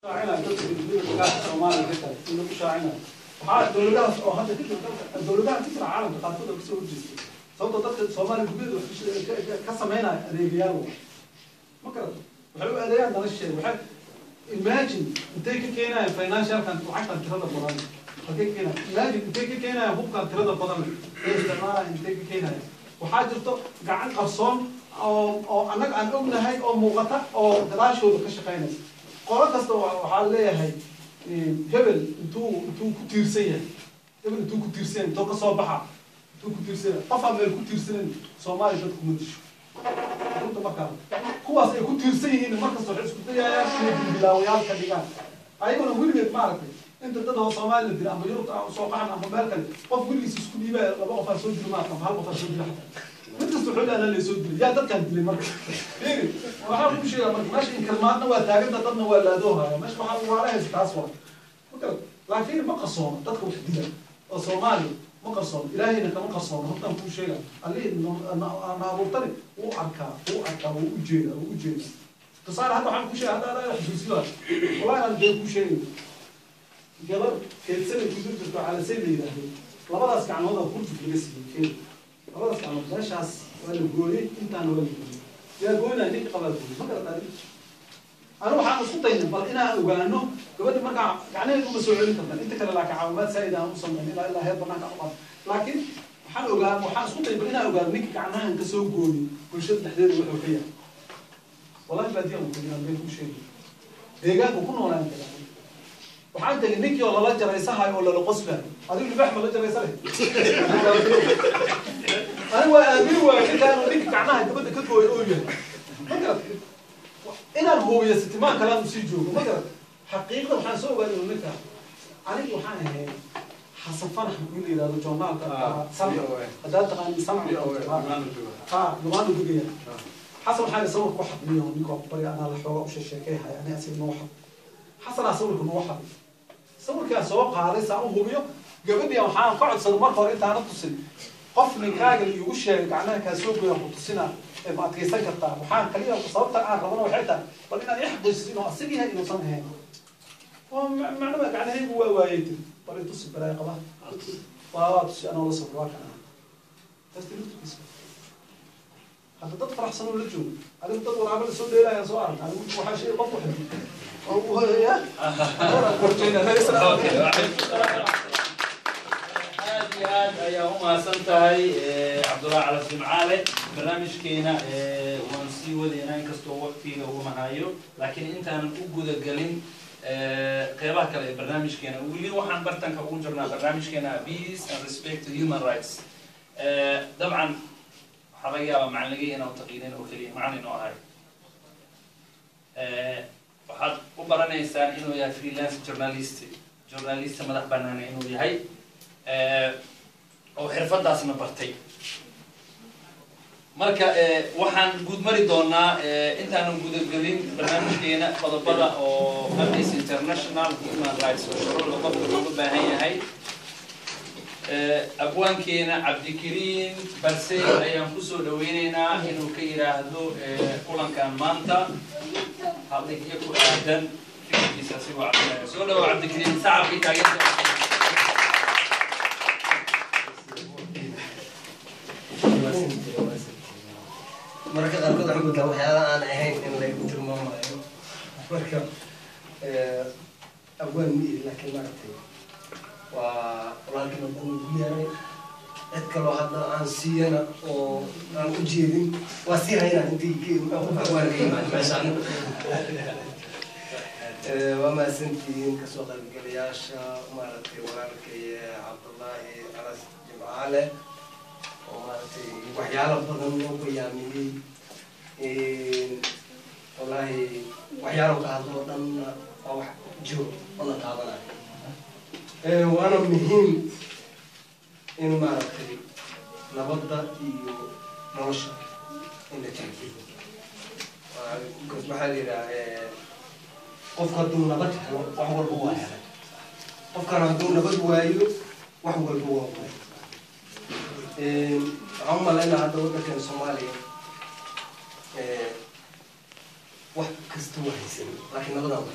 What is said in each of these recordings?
شاعنا الدولة الصومالية كده إنه شاعنا وحال الدولة أو هذا كده الدولة كده العالم تقاطع بسوي جزء صوت ضغط الصومالي بيجوا كسم هنا ريبيالو ما كده وحلو أديان ده الشيء وحل imagine انتك كنا financial كان وعشان ترى القرآن اوكي كنا imagine انتك كنا هو كان ترى القرآن استمرار انتك كنا وحاجته قاعد قصون أو أنا أمنا هاي أو مغطى أو دراسة كشقينا قرأت وحاليا هاي قبل انتو كتيرسية قبل انتو كتيرسية انتو كصباحة انتو كتيرسية طفى من كتيرسية صومالي بدكم مدشوا كنت مكان كواس كتيرسية هنا مركز صحيح كتير يا بلاويات كذا أيضا نقول لك ما أعرف أنت تدور صومالي اللي أما يروح سوقنا أما بالك قف قول لي سكولي بقى لبقى فاسود ما كم هل بفاسود حتى أنت استحول أنا اللي سود يا ده كان اللي مركز إيه وراح أقول شيء مركز ماشي إن كلماتنا وتاجرنا ضدنا ولا دوها مش محل وراها يستعصوا لكن ما قصون تدخل حديدا الصومالي ما قصون إلهي إنك ما قصون هم تنفوا شيئا اللي أنا أبورتني وعركا وجيدا تصار هذا عن كل شيء هذا لا يحدث له والله أنا بدي كل شيء قبل كل سنة كنت على سبيل هذا لا بدرس عن هذا كل في جسمي كذا لا بدرس عن بدرس عس ولا بقولي أنت أنا ولا يا قولنا نيجي قبل ما قلت عليه أنا وحنا صوتين بل أنا أقول إنه قبل ما قع يعني هم مسؤولين كمان أنت كلا لك عوامات سيدة مصممين إلا هي بناك أقوى لكن وحنا أقول وحنا صوتين بل أنا أقول نيجي عنها إنك سوق قولي ونشد تحديد الوحوفية والله بدي أقول كذا بيكون شيء دقيقة وكنا ولا أنت وحتى النيكي ولا لا جريسها ولا القصلة هذول اللي بيحمل لا جريسها أنا أمير كانوا نيكي كعناها قبل كتبوا يقولوا ما قرأت إن هو يستمع كلام سيجو ما قرأت حقيقة وحنا سووا قالوا نكا عليك وحنا هي حصفنا نقول إلى الجورنال سمع هذا تقني سمع لغانو دقيقة حصل حاجة سووا واحد منهم نيكو بطريقة أنا الحوار وش الشكاية يعني أسيب واحد حصل أسوي لكم واحد سووا كان سواق هذا ساعة وهو قبل يوم حان قعد صار مرة أنت أنا تصل قف من كاجل يوشى كعناه كسوق يوم تصينا ما تيسك الطعم وحان خلينا صوبت ربنا وحدة طلعنا يحدث إنه أصلها إنه صنها ومعلومة عن هي هو وايد طريق تصل بلا يقبل وارد أنا ولا صبر واقع بس تلوت بس هذا تطفر أحسن ولا جو هذا تطور عمل السود لا يا سؤال هذا مش واحد شيء قطوح أو يا هذه يا هم سنتهاي عبد الله على الجمعة برنامج كينا ونسي ودينا كستو وقتي هو معايو لكن أنت أنا أوجد الجلين قيبة كلا برنامج كينا واللي وحن برتن كون جرنا برنامج كينا peace and respect to human rights طبعا حرية مع اللقينا وتقييدين وكلين معنا إنه هاي waxaad u baranaysaan inuu yahay freelance journalist madax bannaan inuu yahay oo xirfadaasna bartay marka waxaan guud mari doonaa intaan guud galin barnaamijkeena qodobada oo Amnesty International Human Rights shuruucda qofka looga baahan yahay abwaankeena Cabdikariin Barse ayaan ku soo dhaweynaynaa inuu ka yiraahdo kulankan maanta هذيك يكون أهدن في سياسي وعبد سولو وعبد الكريم صعب في تاجر مركز أركض عمود لو حياة أنا هين إن لا يكون الماما مركز أول مي لكن مرتين ولكن أقول يعني أذكر هذا عن سينا أو عن أجيرين وسينا هنا أنتي كي أقول مثلا وما سنتين كسوق القلياشة مرتي واركي عبد الله على جمعالة ومرتي وحياة بدن وقيامي والله وحياة كهذا بدن أو جو أنا تعبنا وأنا مهم إنه ما أدري نبضة ينوش إنه تجيب كنت محلي را قف كدوم نبض وحول بوايا قف كان كدوم نبض وايو وحول بوايا عم لنا هذا وقت كان سومالي واحد كستوى هيسن لكن نبض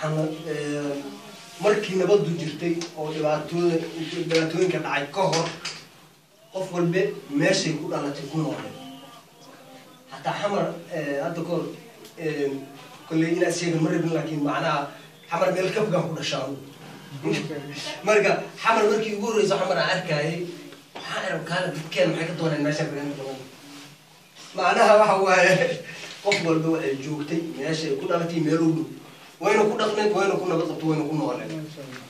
waxaan markii nabadu jirtay oo dhibaatooyinka dhacay ka hor qof walba meeshay ku dhalatay ku nooleen hataa xamar hadda kahor kolley inaad sheega ma rabin laakiin macnaha xamar meel kabgaan ku dhashaan marka xamar markii ugu horreyso xamar aan arkayay waxaa arab kaala dadkeen maxay ka dooneen meesha badan macnaha waxa waaye qof walba waxay joogtay meeshay ku dhalatay meel u dhow wayna ku dhaqneed wayna ku nabad qabto wayna ku nooleen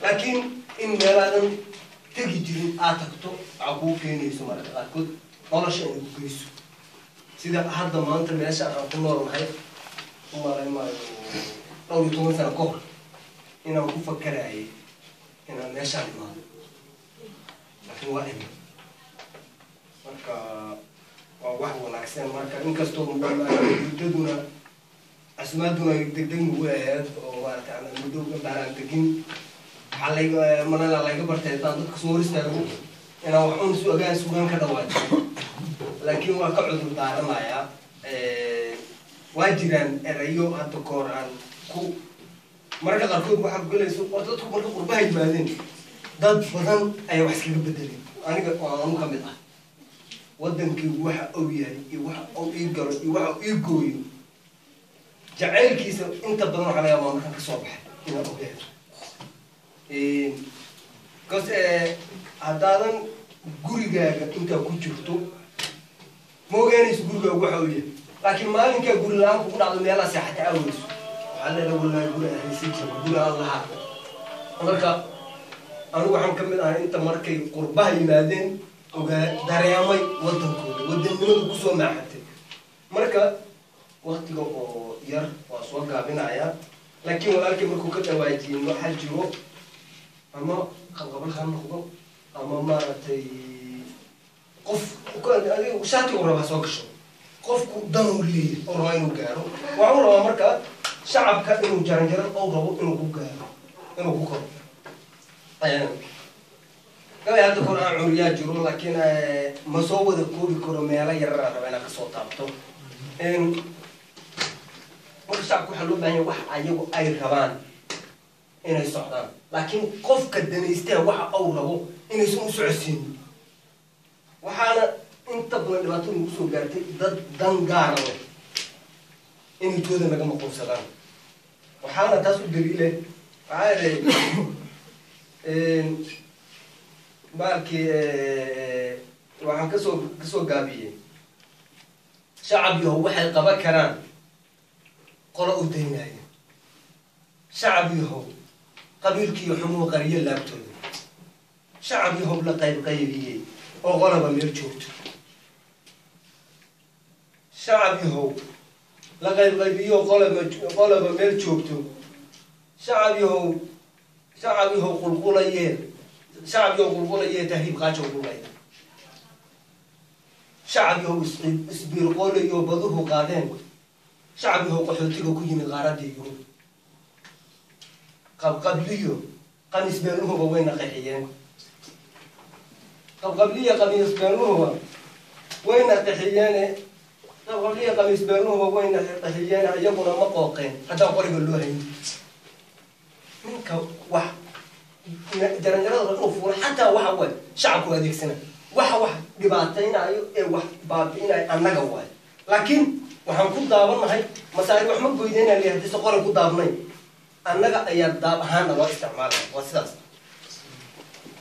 laakiin in meelaadan tegi jirin aad tagto waxaa kuu keenayso mararka qaarkood nolosha inay ku geyso sida hadda maanta meesha aan ku noolnahay umalay maayo 12 sano ka hor inaan ku fakarayay inaan meeshaan imaado laakiin waa imi marka waa wax wanaagsan marka inkastoo muddaduna asmaaduna degdeg ugu ahayd oo maaragtay aan muddo baaraan tegin waxaa manana laga bartay haddaan dadka soo hor istaago inaan wax un sugaan ka dhawaajo laakiin waa ka cudur daaranayaa waa jiraan erayo hadda koor aan ku marka qaarkood waxaa ku galayso oo dadku marka qurbaha yimaadeen dad badan ayaa wax iskaga bedeleen aniga anu ka mid ah waddankii waxa uu yahay iyo waxa uu ii galo iyo waxa uu ii gooyo jacaylkiisa inta badan waxaa laga yaabaa markaan ka soo baxay inaan ogaado bcause haddaadan gurigaaga intaa ku jirto ma ogaanayso gurigaaga waxa uu yahay laakiin maalinkaa guri la-aan kugu dhacdo meelaha seexata aaweyso waxaa leedaha wallahi guri ahaysi jiro guri aan lahaa marka anigu waxaan ka mid ahay inta markay qurbaha yimaadeen dareemay waddankooda waddannimadu kusoo maaxatay marka waktiga oo yar waa soo gaabinayaa laakiin walaalkii markuu ka dhawaajiyey waxaa jiro ama qabqabal ha noqdo ama maaragtay qof shaati uu rabaa soo gasho qofku dan uu leeyahay oo rabaa inuu gaaro waxuu rabaa marka shacabka inuu jaranjaran oo rabo inuu ku gaaro inuu ku koro gabay hadda kor aan curiyaa jiro laakiin ma soo wada koobi karo meelo yarara raba inaa kasoo taabto marka shacabka waxaa loo baahan yahay wax ayagu ay rabaan inay socdaan laakiin qofka danaystaa waxa uu rabo inaysan u socodsiinin waxaana inta badan dhibaato nagu soo gaartay dad dan gaara leh inay tooda naga maqoonsadaan waxaana taas u daliile waxaa yahay baalkii waxaan kasoo gaabiyey shacab yahow waxay qaban karaan qola u daynaya shacab yahow qabiilkiiyo xumuhu qariyo laabtooda shacab yahow la qaybiyey oo qolaba meel joogto shacab yahow la qaybiyoo qolaba meel joogto shacab yahow qulqulayee tahriib qaajo qulaya shacab yahow isbiirqoolayo baduhu qaadeen shacab yahow qaxootiga ku yimid qaaradii yurub qabqabliyo qamiis beenuhuba wayna qaxiyeen qabqabliya qamiis beenuhuba wayna qaxiyeen qabqabliya qamiis beenuhuba wayna qaxiyeen iyaguna ma qooqeen haddaan qoriga loo hayn ninka wax jaranjarada inuu fuula xataa waxa waay shacabku adeegsana wax dhibaataynayo ee wax baabi'inayo annaga waay laakiin waxaan ku daabanahay masaari wax ma goydeynaa le haddii se qoray ku daabnay annaga ayaa daab ahaana loo isticmaalaya waa sidaas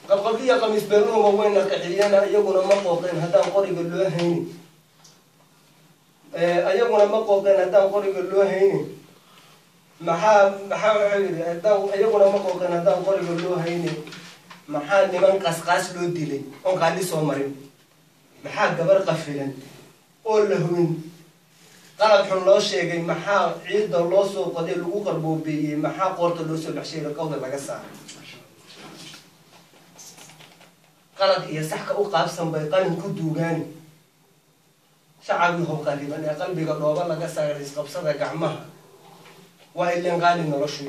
qabqabliya qamiis beenuhuba wayna qaxiyeen iyaguna ma qooqeen haddaan qoriga loo haynin iyaguna ma qooqeen haddaan qoriga loo haynin maxaa waxaa yidhi iyaguna ma qooqeen haddaan qoriga loo haynin maxaa niman qasqaas loo dilay oon qaali soo marin maxaa gabar qafilan oo la hubin qalab xun loo sheegay maxaa ciidda loo soo qoday lagu qarboobeeyey maxaa qoorta loo soo baxshay qawda laga saaray qalad iyo saxka u qaabsan bay qalin ku duugaani shacab yahow qariban ee qalbiga dhooba laga saaray isqabsada gacmaha waa ileen qaali noloshu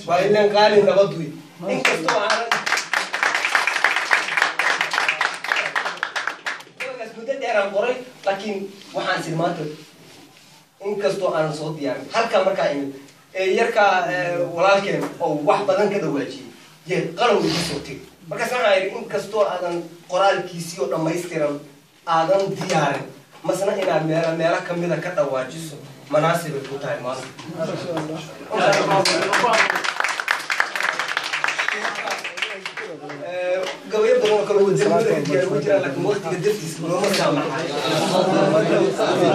waa ileen qaali nabadwi inkastoo aanan muddo dheeraan qoray laakiin waxaan siri maanta inkastoo aanan soo diyaarin halkaa markaa imid yarkaa walaalkeen oo wax badan ka dhawaajiyey yee qalowga kasoo tegay markaas waxaa yidhi inkastoo aadan qoraalkiisii oo dhammaystiran aadan diyaarin masna inaad meelo kamida ka dhawaajiso manaasibay ku tahay maanta gabayo badan oo kale wadamada diyaar ugu jiraan laakiin waqtiga dartiisa looma saamaxayo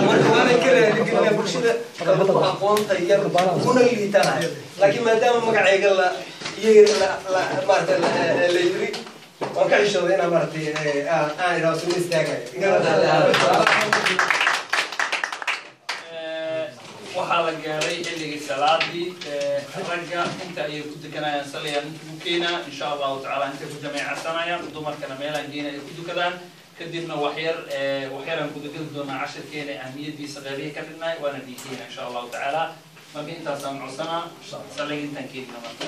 marka waana ka raaligelinaa bulshada kalba ku aqoonta yar kuna liitanahay laakiin maadaama magacayga maarata la yiri waan ka xishooday inaan maaragtay aan idhaho suma istaagayo waxaa la gaaray xilligii salaadii ragga inta ayay ku deganayaan salayaan inta ku keenaa insha allahu tacaala intay ku jameecsanayaan dumarkana meelaan geena ay ku dukadaan kadibna waxyaraan ku degani doonaa cashirkeena ahmiyadiisa qeybihii ka dhignaay waana dhiigeena insha allahu tacaala marka intaasaan codsanaa salayga intaan keenina marka